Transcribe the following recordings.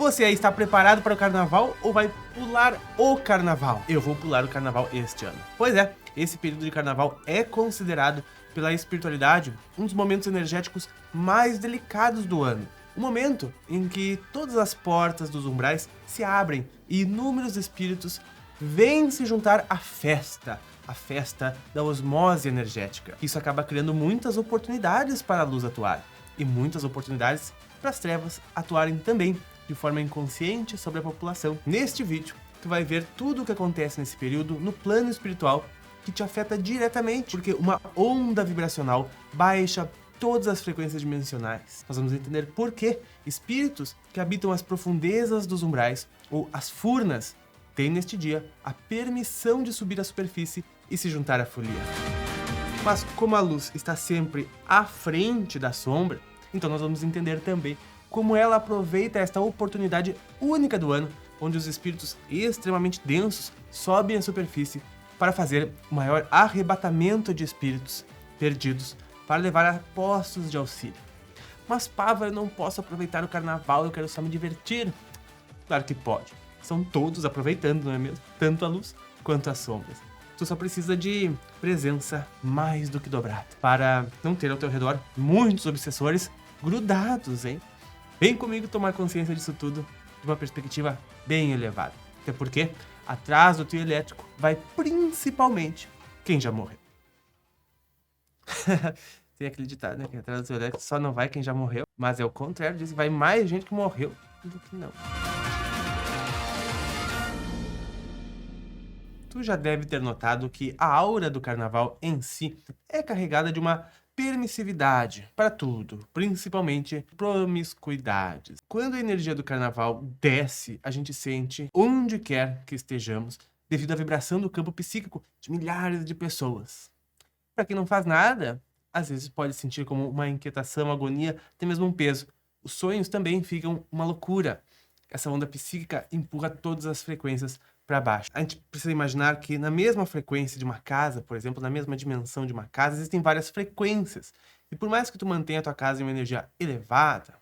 Você aí está preparado para o carnaval ou vai pular o carnaval? Eu vou pular o carnaval este ano. Pois é, esse período de carnaval é considerado pela espiritualidade um dos momentos energéticos mais delicados do ano. O momento em que todas as portas dos umbrais se abrem e inúmeros espíritos vêm se juntar à festa. A festa da osmose energética. Isso acaba criando muitas oportunidades para a luz atuar e muitas oportunidades para as trevas atuarem também de forma inconsciente sobre a população. Neste vídeo, tu vai ver tudo o que acontece nesse período no plano espiritual que te afeta diretamente, porque uma onda vibracional baixa todas as frequências dimensionais. Nós vamos entender por que espíritos que habitam as profundezas dos umbrais ou as furnas têm neste dia a permissão de subir à superfície e se juntar à folia. Mas como a luz está sempre à frente da sombra, então nós vamos entender também como ela aproveita esta oportunidade única do ano, onde os espíritos extremamente densos sobem à superfície para fazer o maior arrebatamento de espíritos perdidos para levar a postos de auxílio. Mas Pava, eu não posso aproveitar o carnaval, eu quero só me divertir. Claro que pode. São todos aproveitando, não é mesmo? Tanto a luz quanto as sombras. Tu só precisa de presença mais do que dobrada para não ter ao teu redor muitos obsessores grudados, hein? Vem comigo tomar consciência disso tudo de uma perspectiva bem elevada. Até porque atrás do trio elétrico vai principalmente quem já morreu. Tem aquele ditado, né? Que atrás do trio elétrico só não vai quem já morreu, mas é o contrário disso, vai mais gente que morreu do que não. Tu já deve ter notado que a aura do carnaval em si é carregada de uma permissividade para tudo, principalmente promiscuidades. Quando a energia do carnaval desce, a gente sente onde quer que estejamos, devido à vibração do campo psíquico de milhares de pessoas. Para quem não faz nada, às vezes pode sentir como uma inquietação, agonia, até mesmo um peso. Os sonhos também ficam uma loucura. Essa onda psíquica empurra todas as frequências para baixo. A gente precisa imaginar que na mesma frequência de uma casa, por exemplo, na mesma dimensão de uma casa, existem várias frequências. E por mais que tu mantenha a tua casa em uma energia elevada,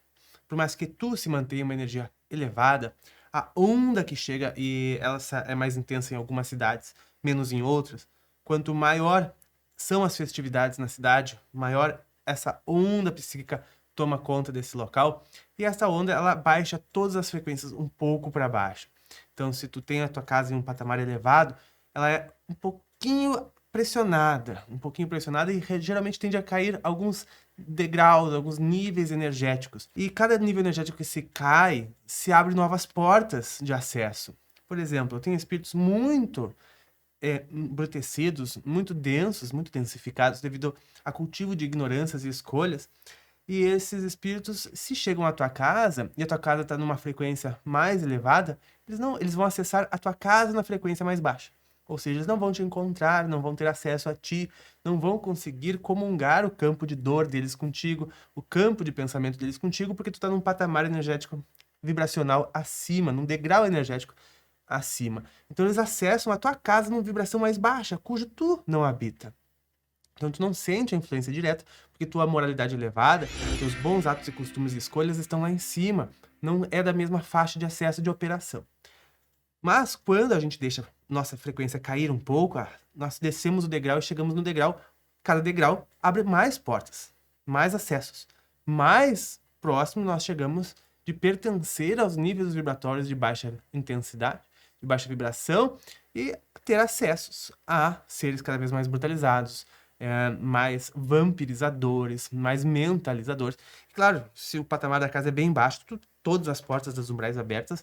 por mais que tu se mantenha em uma energia elevada, a onda que chega, e ela é mais intensa em algumas cidades, menos em outras, quanto maior são as festividades na cidade, maior essa onda psíquica toma conta desse local, e essa onda ela baixa todas as frequências um pouco para baixo. Então, se tu tem a tua casa em um patamar elevado, ela é um pouquinho pressionada e geralmente tende a cair alguns degraus, alguns níveis energéticos. E cada nível energético que se cai, se abre novas portas de acesso. Por exemplo, eu tenho espíritos muito embrutecidos, muito densos, muito densificados devido a cultivo de ignorâncias e escolhas. E esses espíritos, se chegam à tua casa, e a tua casa está numa frequência mais elevada, eles vão acessar a tua casa na frequência mais baixa. Ou seja, eles não vão te encontrar, não vão ter acesso a ti, não vão conseguir comungar o campo de dor deles contigo, o campo de pensamento deles contigo, porque tu está num patamar energético vibracional acima, num degrau energético acima. Então eles acessam a tua casa numa vibração mais baixa, cujo tu não habita. Então tu não sente a influência direta, porque tua moralidade elevada, teus bons atos e costumes e escolhas estão lá em cima. Não é da mesma faixa de acesso de operação. Mas quando a gente deixa nossa frequência cair um pouco, nós descemos o degrau e chegamos no degrau, cada degrau abre mais portas, mais acessos. Mais próximo nós chegamos de pertencer aos níveis vibratórios de baixa intensidade, de baixa vibração e ter acessos a seres cada vez mais brutalizados, mais vampirizadores, mais mentalizadores. E, claro, se o patamar da casa é bem baixo, todas as portas das umbrais abertas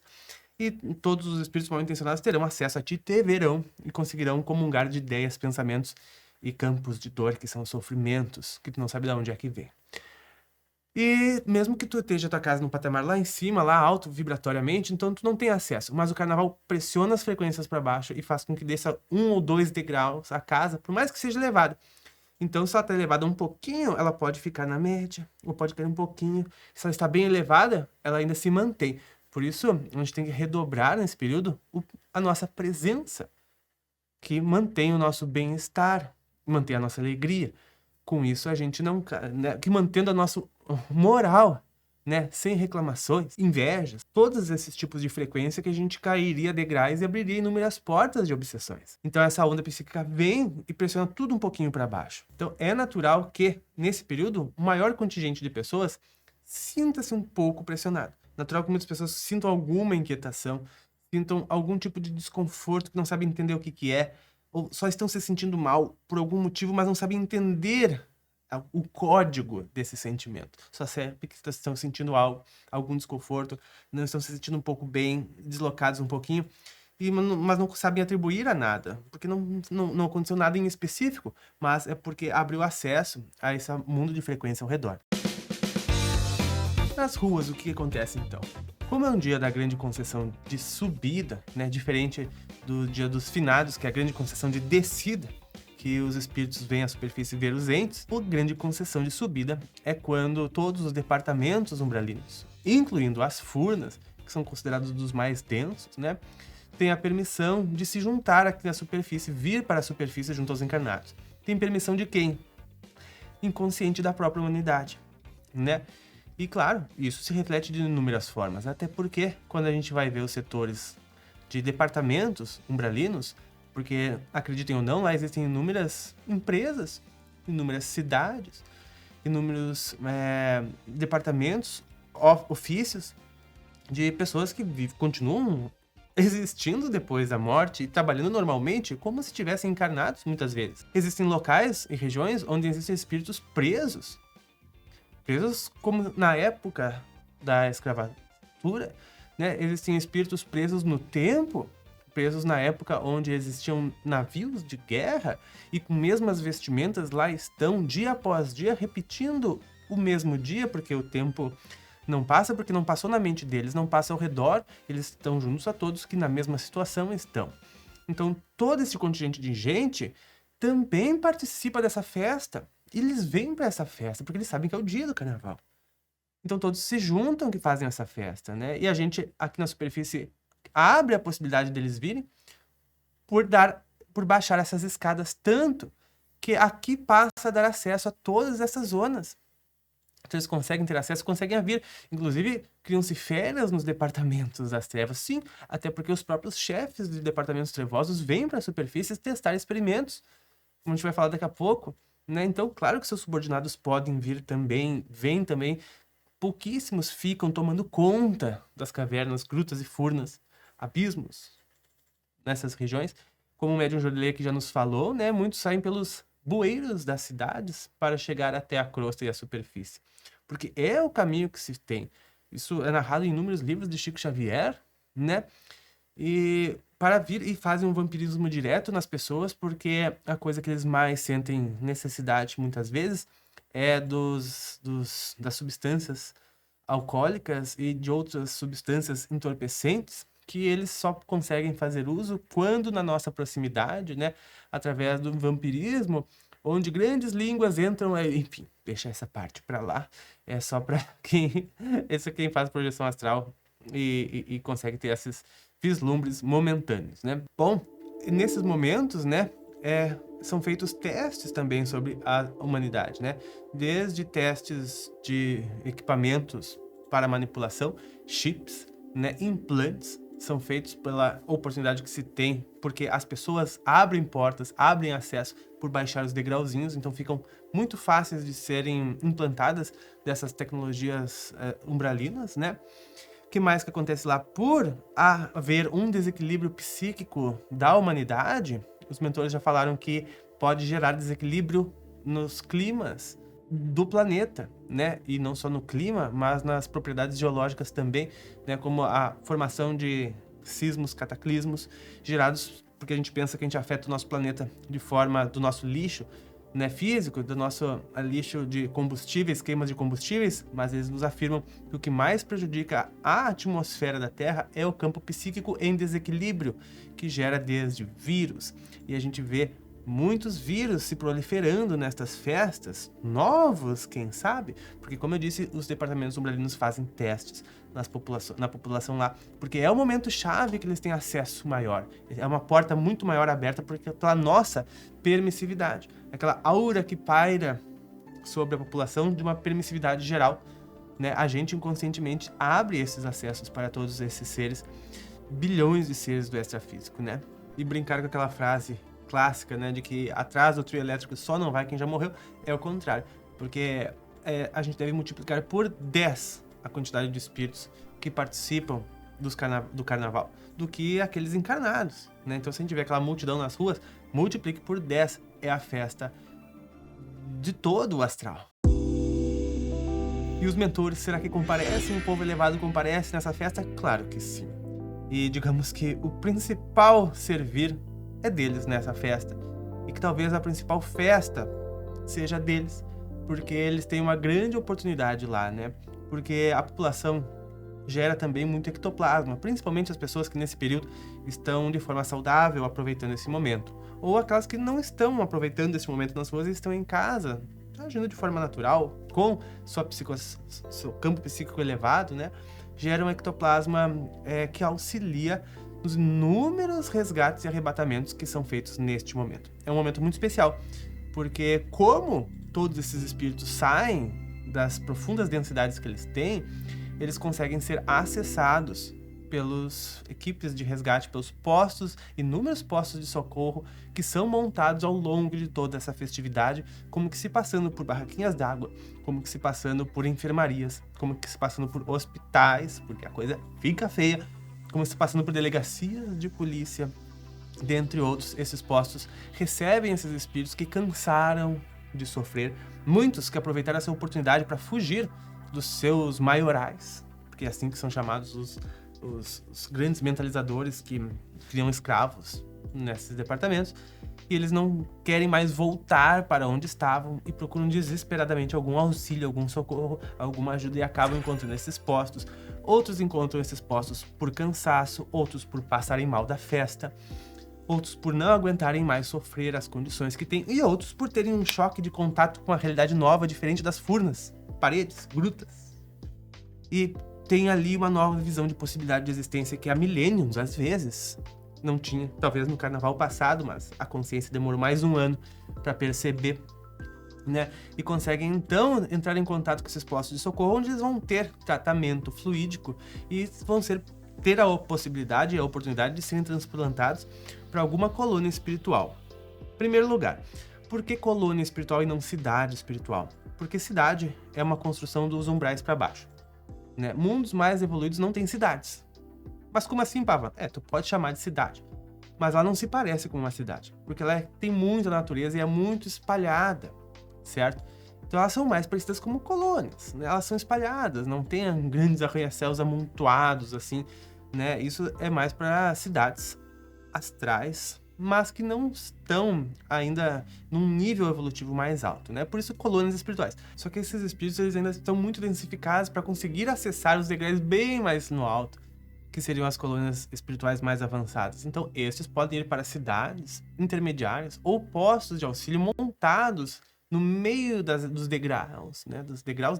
e todos os espíritos mal intencionados terão acesso a ti, te verão e conseguirão comungar de ideias, pensamentos e campos de dor, que são sofrimentos, que tu não sabe de onde é que vem. E mesmo que tu esteja a tua casa num patamar lá em cima, lá alto vibratoriamente, então tu não tem acesso. Mas o carnaval pressiona as frequências para baixo e faz com que desça 1 ou 2 degraus a casa, por mais que seja elevada. Então, se ela está elevada um pouquinho, ela pode ficar na média, ou pode cair um pouquinho. Se ela está bem elevada, ela ainda se mantém. Por isso, a gente tem que redobrar nesse período a nossa presença, que mantém o nosso bem-estar, mantém a nossa alegria. Com isso, a gente não... né, que mantendo a nossa moral, né, sem reclamações, invejas, todos esses tipos de frequência que a gente cairia degraus e abriria inúmeras portas de obsessões. Então essa onda psíquica vem e pressiona tudo um pouquinho para baixo. Então é natural que, nesse período, o maior contingente de pessoas sinta-se um pouco pressionado. Natural que muitas pessoas sintam alguma inquietação, sintam algum tipo de desconforto, que não sabem entender o que é, ou só estão se sentindo mal por algum motivo, mas não sabem entender o código desse sentimento. Só sabe que estão sentindo algo, algum desconforto, não estão se sentindo um pouco bem, deslocados um pouquinho, mas não sabem atribuir a nada, porque não aconteceu nada em específico, mas é porque abriu acesso a esse mundo de frequência ao redor. Nas ruas, o que acontece então? Como é um dia da grande concessão de subida, né, diferente do dia dos finados, que é a grande concessão de descida, que os espíritos vêm à superfície ver os entes, a grande concessão de subida é quando todos os departamentos umbralinos, incluindo as furnas, que são considerados dos mais densos, né, têm a permissão de se juntar aqui na superfície, vir para a superfície junto aos encarnados. Tem permissão de quem? Inconsciente da própria humanidade, né? E claro, isso se reflete de inúmeras formas, até porque quando a gente vai ver os setores de departamentos umbralinos, porque, acreditem ou não, lá existem inúmeras empresas, inúmeras cidades, inúmeros departamentos, ofícios de pessoas que continuam existindo depois da morte e trabalhando normalmente como se estivessem encarnados muitas vezes. Existem locais e regiões onde existem espíritos presos como na época da escravatura, né? Existem espíritos presos no tempo, presos na época onde existiam navios de guerra e com mesmas vestimentas lá estão dia após dia repetindo o mesmo dia, porque o tempo não passa, porque não passou na mente deles, não passa ao redor, eles estão juntos a todos que na mesma situação estão. Então todo esse contingente de gente também participa dessa festa. E eles vêm para essa festa porque eles sabem que é o dia do carnaval. Então todos se juntam que fazem essa festa, né? E a gente aqui na superfície abre a possibilidade deles virem por baixar essas escadas tanto que aqui passa a dar acesso a todas essas zonas. Então eles conseguem ter acesso, conseguem vir. Inclusive, criam-se férias nos departamentos das trevas. Sim, até porque os próprios chefes de departamentos trevosos vêm para a superfície testar experimentos. Como a gente vai falar daqui a pouco. Né? Então, claro que seus subordinados podem vir também, vêm também. Pouquíssimos ficam tomando conta das cavernas, grutas e furnas, abismos nessas regiões. Como o médium Jolilei aqui já nos falou, né? Muitos saem pelos bueiros das cidades para chegar até a crosta e a superfície. Porque é o caminho que se tem. Isso é narrado em inúmeros livros de Chico Xavier, né? E para vir e fazem um vampirismo direto nas pessoas, porque a coisa que eles mais sentem necessidade muitas vezes é das substâncias alcoólicas e de outras substâncias entorpecentes que eles só conseguem fazer uso quando na nossa proximidade, né, através do vampirismo, onde grandes línguas entram, enfim, deixa essa parte para lá, é só para quem faz projeção astral e consegue ter esses vislumbres momentâneos, né? Bom, nesses momentos, né, são feitos testes também sobre a humanidade, né? Desde testes de equipamentos para manipulação, chips, né, implantes, são feitos pela oportunidade que se tem, porque as pessoas abrem portas, abrem acesso por baixar os degrauzinhos, então ficam muito fáceis de serem implantadas dessas tecnologias umbralinas, né? O que mais que acontece lá? Por haver um desequilíbrio psíquico da humanidade, os mentores já falaram que pode gerar desequilíbrio nos climas do planeta, né? E não só no clima, mas nas propriedades geológicas também, né? Como a formação de sismos, cataclismos gerados porque a gente pensa que a gente afeta o nosso planeta de forma do nosso lixo, né, físico, do nosso lixo de combustíveis, queimas de combustíveis, mas eles nos afirmam que o que mais prejudica a atmosfera da Terra é o campo psíquico em desequilíbrio, que gera desde vírus. E a gente vê muitos vírus se proliferando nestas festas, novos, quem sabe? Porque, como eu disse, os departamentos umbralinos fazem testes na população lá, porque é o momento chave que eles têm acesso maior. É uma porta muito maior aberta pela nossa permissividade. Aquela aura que paira sobre a população de uma permissividade geral, né, a gente inconscientemente abre esses acessos para todos esses seres, bilhões de seres do extrafísico, né? E brincar com aquela frase clássica, né, de que atrás do trio elétrico só não vai quem já morreu, é o contrário, porque a gente deve multiplicar por 10 a quantidade de espíritos que participam do carnaval, do que aqueles encarnados, né? Então, se a gente vê aquela multidão nas ruas, multiplique por 10, é a festa de todo o astral. E os mentores, será que comparecem? O povo elevado comparece nessa festa? Claro que sim. E digamos que o principal servir é deles nessa festa. E que talvez a principal festa seja deles, porque eles têm uma grande oportunidade lá, né? Porque a população gera também muito ectoplasma, principalmente as pessoas que nesse período estão de forma saudável aproveitando esse momento. Ou aquelas que não estão aproveitando esse momento nas ruas e estão em casa, agindo de forma natural, com seu campo psíquico elevado, né? Gera um ectoplasma que auxilia nos inúmeros resgates e arrebatamentos que são feitos neste momento. É um momento muito especial, porque como todos esses espíritos saem das profundas densidades que eles têm, eles conseguem ser acessados pelas equipes de resgate, pelos inúmeros postos de socorro que são montados ao longo de toda essa festividade, como que se passando por barraquinhas d'água, como que se passando por enfermarias, como que se passando por hospitais, porque a coisa fica feia, como se passando por delegacias de polícia, dentre outros. Esses postos recebem esses espíritos que cansaram de sofrer, muitos que aproveitaram essa oportunidade para fugir dos seus maiorais, porque é assim que são chamados os grandes mentalizadores que criam escravos nesses departamentos, e eles não querem mais voltar para onde estavam e procuram desesperadamente algum auxílio, algum socorro, alguma ajuda, e acabam encontrando esses postos. Outros encontram esses postos por cansaço, outros por passarem mal da festa, outros por não aguentarem mais sofrer as condições que têm, e outros por terem um choque de contato com a realidade nova, diferente das furnas, paredes, grutas. E tem ali uma nova visão de possibilidade de existência que há milênios, às vezes, não tinha. Talvez no carnaval passado, mas a consciência demorou mais um ano para perceber, né? E conseguem, então, entrar em contato com esses postos de socorro, onde eles vão ter tratamento fluídico e vão ter a possibilidade e a oportunidade de serem transplantados para alguma colônia espiritual. Em primeiro lugar, por que colônia espiritual e não cidade espiritual? Porque cidade é uma construção dos umbrais para baixo, né? Mundos mais evoluídos não têm cidades. Mas como assim, Pava? Tu pode chamar de cidade, mas ela não se parece com uma cidade, porque ela tem muita natureza e é muito espalhada, certo? Então elas são mais parecidas como colônias, né? Elas são espalhadas, não tem grandes arranha-céus amontoados assim, né? Isso é mais para cidades astrais, mas que não estão ainda num nível evolutivo mais alto, né? Por isso colônias espirituais. Só que esses espíritos eles ainda estão muito densificados para conseguir acessar os degraus bem mais no alto, que seriam as colônias espirituais mais avançadas. Então, estes podem ir para cidades intermediárias ou postos de auxílio montados no meio dos degraus, né? Dos degraus,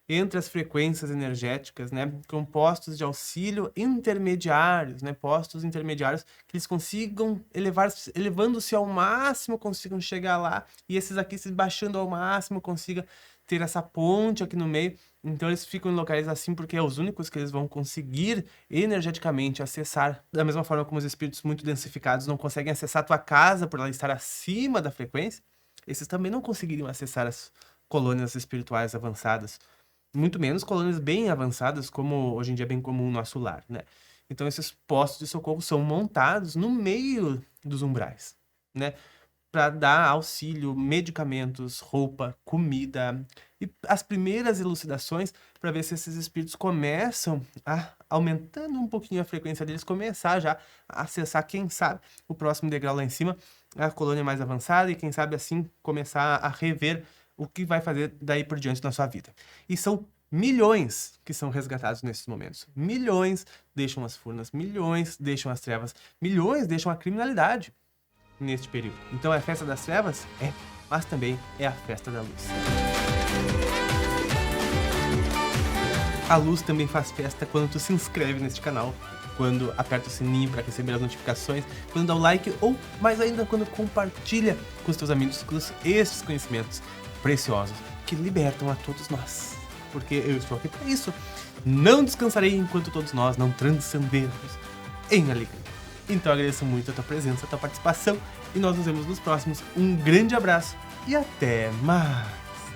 entre as frequências energéticas, né? Com postos de auxílio intermediários, né? Postos intermediários que eles consigam elevando-se ao máximo, consigam chegar lá, e esses aqui se baixando ao máximo, consigam ter essa ponte aqui no meio. Então eles ficam em locais assim porque é os únicos que eles vão conseguir energeticamente acessar, da mesma forma como os espíritos muito densificados não conseguem acessar a tua casa por ela estar acima da frequência. Esses também não conseguiriam acessar as colônias espirituais avançadas, muito menos colônias bem avançadas, como hoje em dia é bem comum no nosso lar, né? Então esses postos de socorro são montados no meio dos umbrais, né? Para dar auxílio, medicamentos, roupa, comida e as primeiras elucidações para ver se esses espíritos começam a, aumentando um pouquinho a frequência deles, começar já a acessar, quem sabe, o próximo degrau lá em cima, a colônia mais avançada, e quem sabe assim começar a rever o que vai fazer daí por diante na sua vida. E são milhões que são resgatados nesses momentos. Milhões deixam as furnas, milhões deixam as trevas, milhões deixam a criminalidade neste período. Então é a festa das trevas? Mas também é a festa da luz. A luz também faz festa quando tu se inscreve neste canal, quando aperta o sininho para receber as notificações, quando dá o like, ou mais ainda quando compartilha com os teus amigos esses conhecimentos preciosos que libertam a todos nós. porque eu estou aqui para isso. Não descansarei enquanto todos nós não transcendermos em alegria. Então eu agradeço muito a tua presença, a tua participação, e nós nos vemos nos próximos. Um grande abraço e até mais!